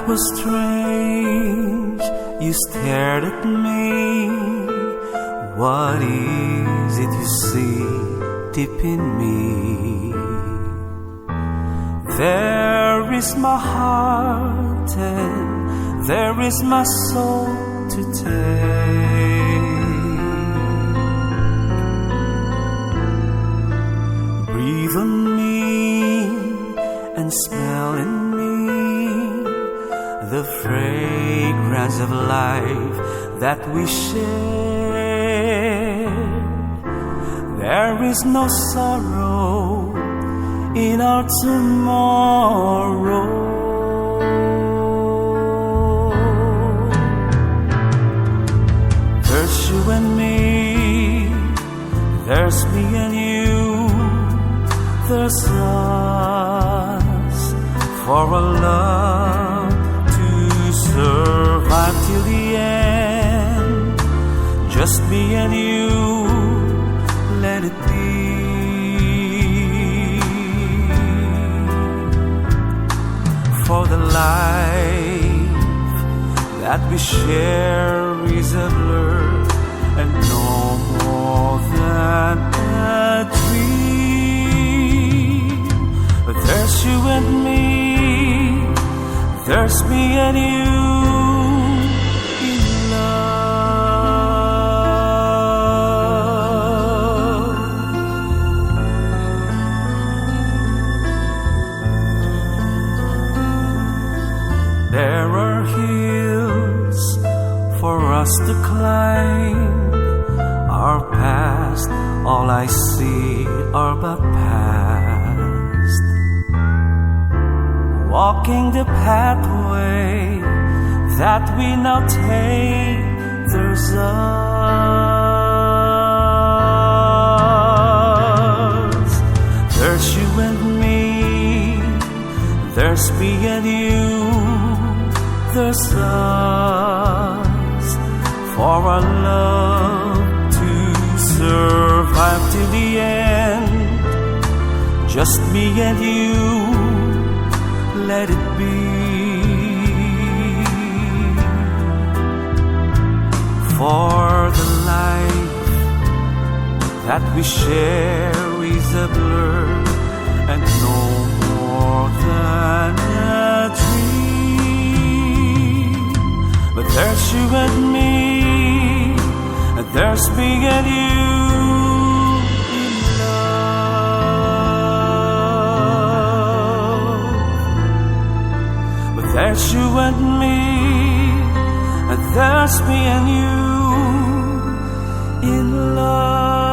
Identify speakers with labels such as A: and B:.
A: was strange, you stared at me. What is it you see deep in me? There is my heart and there is my soul to take. Breathe on me and smell in me the fragrance of life that we share. There is no sorrow in our tomorrow. There's you and me, there's me and you, there's us for a love to survive till the end. Just me and you, let it be. For the life that we share is a blur and no more than a dream. But there's you and me, there's me and you in love. There are hills for us to climb. Our past, all I see are but past. Walking the pathway that we now take, there's us. There's you and me, there's me and you, there's us for our love to survive till the end. Just me and you, let it be. For the life that we share is a blur and no more than a dream. But there's you and me, and there's me and you in love. But there's you and me, and there's me and you in love.